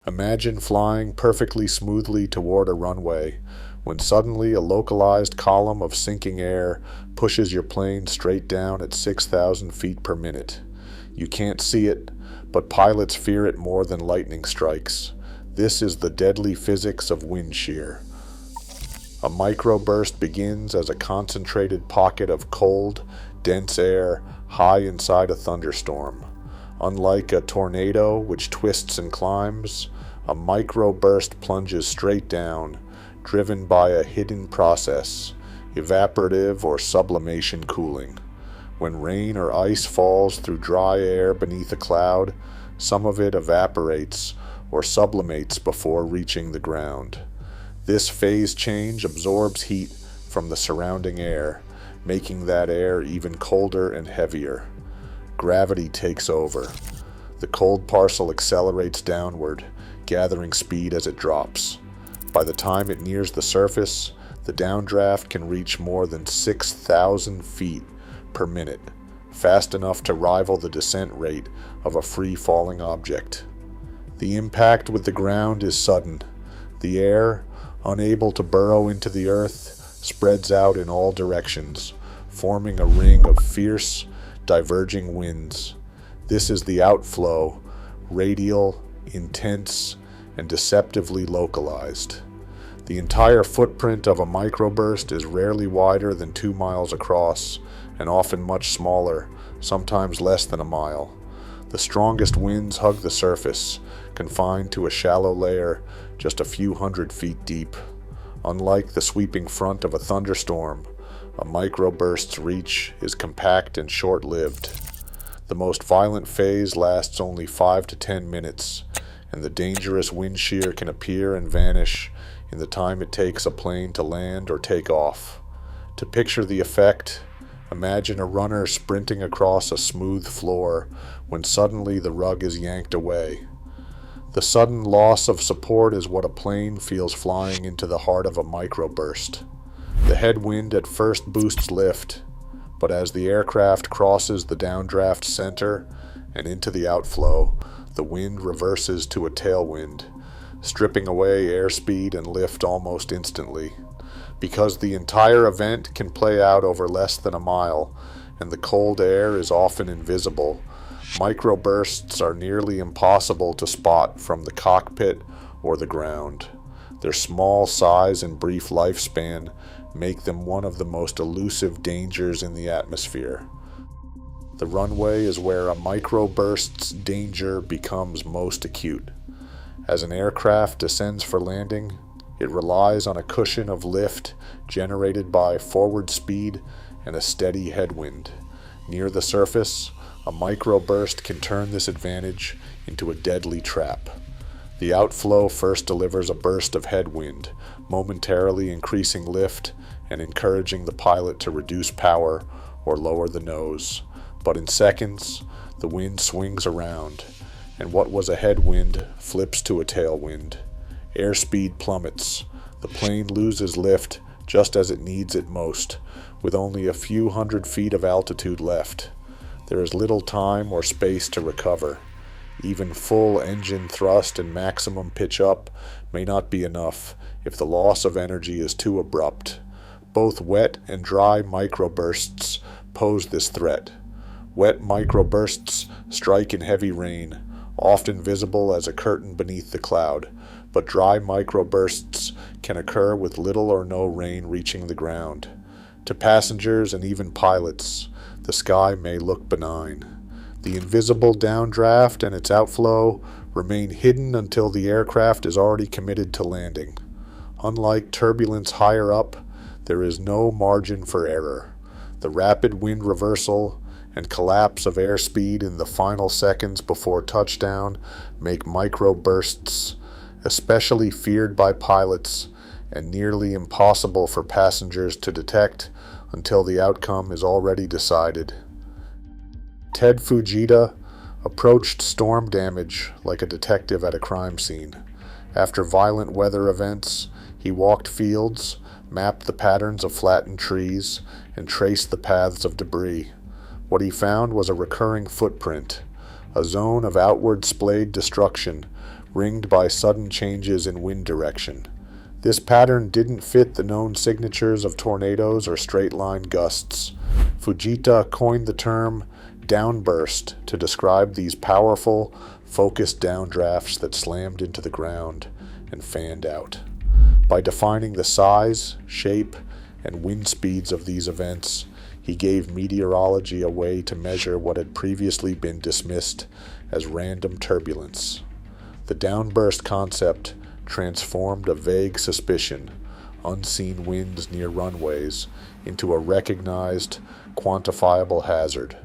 Imagine flying perfectly smoothly toward a runway, when suddenly a localized column of sinking air pushes your plane straight down at 6,000 feet per minute. You can't see it, but pilots fear it more than lightning strikes. This is the deadly physics of wind shear. A microburst begins as a concentrated pocket of cold, dense air high inside a thunderstorm. Unlike a tornado, which twists and climbs, a microburst plunges straight down, driven by a hidden process, evaporative or sublimation cooling. When rain or ice falls through dry air beneath a cloud, some of it evaporates or sublimates before reaching the ground. This phase change absorbs heat from the surrounding air, making that air even colder and heavier. Gravity takes over. The cold parcel accelerates downward, gathering speed as it drops. By the time it nears the surface, the downdraft can reach more than 6,000 feet per minute, fast enough to rival the descent rate of a free-falling object. The impact with the ground is sudden. The air, unable to burrow into the earth, spreads out in all directions, forming a ring of fierce, diverging winds. This is the outflow, radial, intense, and deceptively localized. The entire footprint of a microburst is rarely wider than 2 miles across, and often much smaller, sometimes less than a mile. The strongest winds hug the surface, confined to a shallow layer just a few hundred feet deep. Unlike the sweeping front of a thunderstorm, a microburst's reach is compact and short-lived. The most violent phase lasts only 5 to 10 minutes, and the dangerous wind shear can appear and vanish in the time it takes a plane to land or take off. To picture the effect, imagine a runner sprinting across a smooth floor when suddenly the rug is yanked away. The sudden loss of support is what a plane feels flying into the heart of a microburst. The headwind at first boosts lift, but as the aircraft crosses the downdraft center and into the outflow, the wind reverses to a tailwind, stripping away airspeed and lift almost instantly. Because the entire event can play out over less than a mile, and the cold air is often invisible, microbursts are nearly impossible to spot from the cockpit or the ground. Their small size and brief lifespan make them one of the most elusive dangers in the atmosphere. The runway is where a microburst's danger becomes most acute. As an aircraft descends for landing, it relies on a cushion of lift generated by forward speed and a steady headwind. Near the surface, a microburst can turn this advantage into a deadly trap. The outflow first delivers a burst of headwind, momentarily increasing lift and encouraging the pilot to reduce power or lower the nose. But in seconds, the wind swings around, and what was a headwind flips to a tailwind. Airspeed plummets. The plane loses lift just as it needs it most, with only a few hundred feet of altitude left. There is little time or space to recover. Even full engine thrust and maximum pitch up may not be enough if the loss of energy is too abrupt. Both wet and dry microbursts pose this threat. Wet microbursts strike in heavy rain, often visible as a curtain beneath the cloud, but dry microbursts can occur with little or no rain reaching the ground. To passengers and even pilots, the sky may look benign. The invisible downdraft and its outflow remain hidden until the aircraft is already committed to landing. Unlike turbulence higher up, there is no margin for error. The rapid wind reversal and collapse of airspeed in the final seconds before touchdown make microbursts especially feared by pilots and nearly impossible for passengers to detect until the outcome is already decided. Ted Fujita approached storm damage like a detective at a crime scene. After violent weather events, he walked fields, mapped the patterns of flattened trees, and traced the paths of debris. What he found was a recurring footprint, a zone of outward splayed destruction ringed by sudden changes in wind direction. This pattern didn't fit the known signatures of tornadoes or straight-line gusts. Fujita coined the term downburst to describe these powerful, focused downdrafts that slammed into the ground and fanned out. By defining the size, shape, and wind speeds of these events, he gave meteorology a way to measure what had previously been dismissed as random turbulence. The downburst concept transformed a vague suspicion, unseen winds near runways, into a recognized, quantifiable hazard.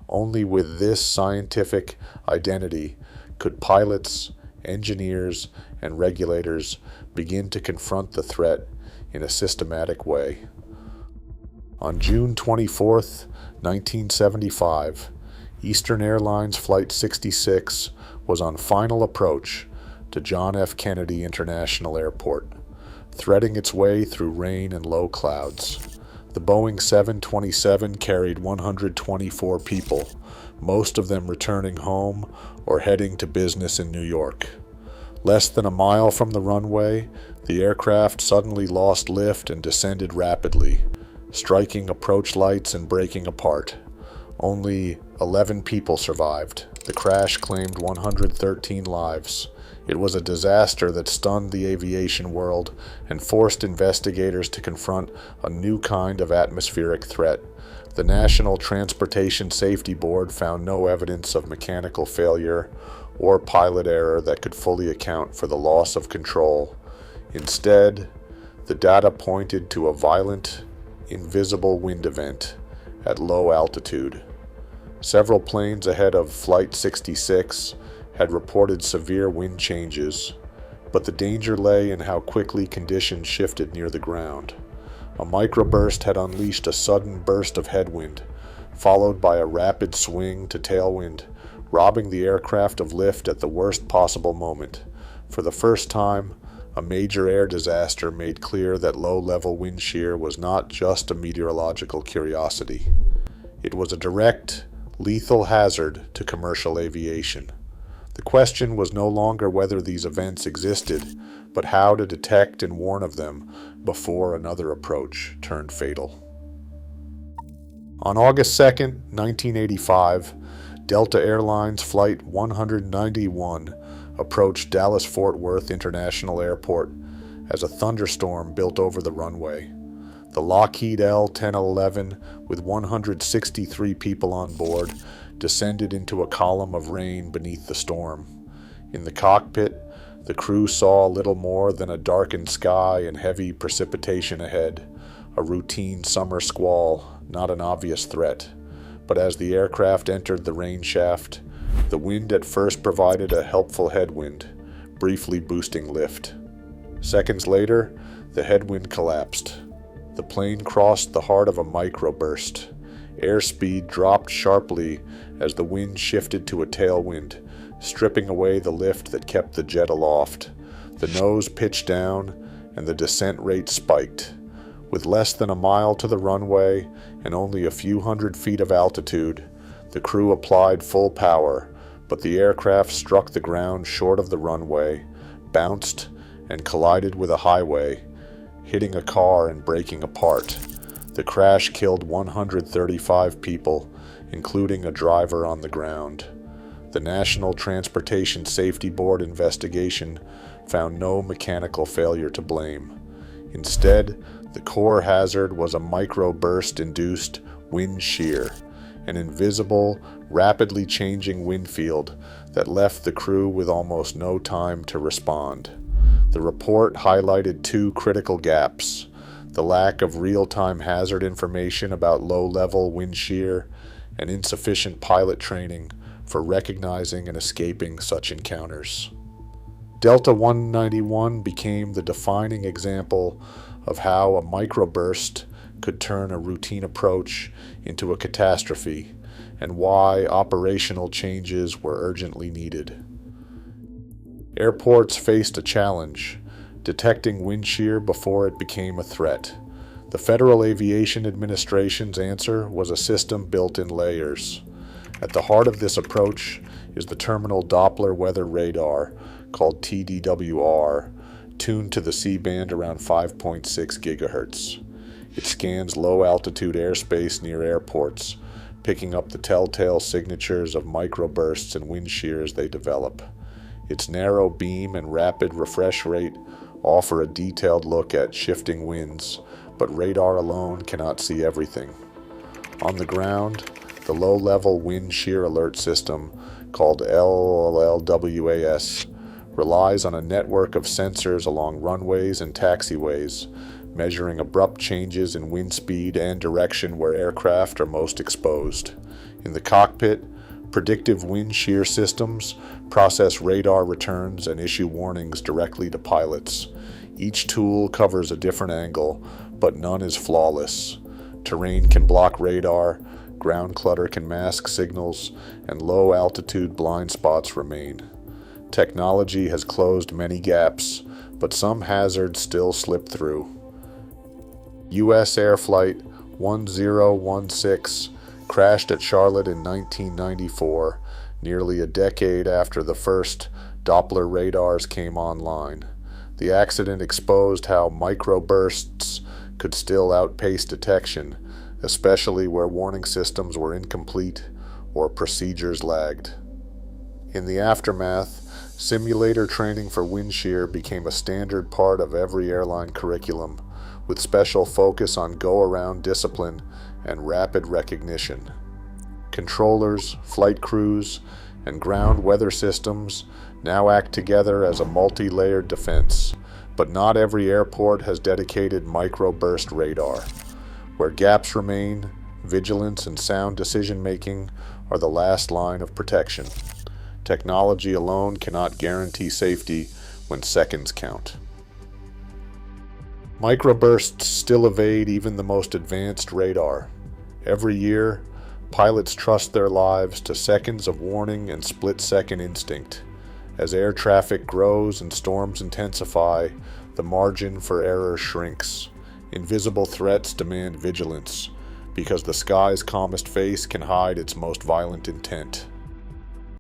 Only with this scientific identity could pilots, engineers, and regulators begin to confront the threat in a systematic way. On June 24, 1975, Eastern Airlines Flight 66 was on final approach to John F. Kennedy International Airport, threading its way through rain and low clouds. The Boeing 727 carried 124 people, most of them returning home or heading to business in New York. Less than a mile from the runway, the aircraft suddenly lost lift and descended rapidly, striking approach lights and breaking apart. Only 11 people survived. The crash claimed 113 lives. It was a disaster that stunned the aviation world and forced investigators to confront a new kind of atmospheric threat. The National Transportation Safety Board found no evidence of mechanical failure or pilot error that could fully account for the loss of control. Instead, the data pointed to a violent, invisible wind event at low altitude. Several planes ahead of Flight 66 had reported severe wind changes, but the danger lay in how quickly conditions shifted near the ground. A microburst had unleashed a sudden burst of headwind, followed by a rapid swing to tailwind, robbing the aircraft of lift at the worst possible moment. For the first time, a major air disaster made clear that low-level wind shear was not just a meteorological curiosity. It was a direct, lethal hazard to commercial aviation. The question was no longer whether these events existed, but how to detect and warn of them before another approach turned fatal. On August 2, 1985, Delta Airlines Flight 191 approached Dallas-Fort Worth International Airport as a thunderstorm built over the runway. The Lockheed L-1011, with 163 people on board, descended into a column of rain beneath the storm. In the cockpit, the crew saw little more than a darkened sky and heavy precipitation ahead, a routine summer squall, not an obvious threat. But as the aircraft entered the rain shaft, the wind at first provided a helpful headwind, briefly boosting lift. Seconds later, the headwind collapsed. The plane crossed the heart of a microburst. Airspeed dropped sharply as the wind shifted to a tailwind, stripping away the lift that kept the jet aloft. The nose pitched down, and the descent rate spiked. With less than a mile to the runway and only a few hundred feet of altitude, the crew applied full power, but the aircraft struck the ground short of the runway, bounced, and collided with a highway, hitting a car and breaking apart. The crash killed 135 people, including a driver on the ground. The National Transportation Safety Board investigation found no mechanical failure to blame. Instead, the core hazard was a microburst-induced wind shear, an invisible, rapidly changing wind field that left the crew with almost no time to respond. The report highlighted two critical gaps: the lack of real-time hazard information about low-level wind shear and insufficient pilot training for recognizing and escaping such encounters. Delta 191 became the defining example of how a microburst could turn a routine approach into a catastrophe, and why operational changes were urgently needed. Airports faced a challenge: detecting wind shear before it became a threat. The Federal Aviation Administration's answer was a system built in layers. At the heart of this approach is the terminal Doppler weather radar, called TDWR, tuned to the C-band around 5.6 gigahertz. It scans low-altitude airspace near airports, picking up the telltale signatures of microbursts and wind shears they develop. Its narrow beam and rapid refresh rate offer a detailed look at shifting winds, but radar alone cannot see everything. On the ground, the low-level wind shear alert system, called LLWAS, relies on a network of sensors along runways and taxiways, measuring abrupt changes in wind speed and direction where aircraft are most exposed. In the cockpit, predictive wind shear systems process radar returns and issue warnings directly to pilots. Each tool covers a different angle, but none is flawless. Terrain can block radar, ground clutter can mask signals, and low-altitude blind spots remain. Technology has closed many gaps, but some hazards still slip through. USAir Flight 1016 crashed at Charlotte in 1994, nearly a decade after the first Doppler radars came online. The accident exposed how microbursts could still outpace detection, especially where warning systems were incomplete or procedures lagged. In the aftermath, simulator training for wind shear became a standard part of every airline curriculum, with special focus on go-around discipline and rapid recognition. Controllers, flight crews, and ground weather systems now act together as a multi-layered defense, but not every airport has dedicated microburst radar. Where gaps remain, vigilance and sound decision-making are the last line of protection. Technology alone cannot guarantee safety when seconds count. Microbursts still evade even the most advanced radar. Every year, pilots trust their lives to seconds of warning and split-second instinct. As air traffic grows and storms intensify, the margin for error shrinks. Invisible threats demand vigilance, because the sky's calmest face can hide its most violent intent.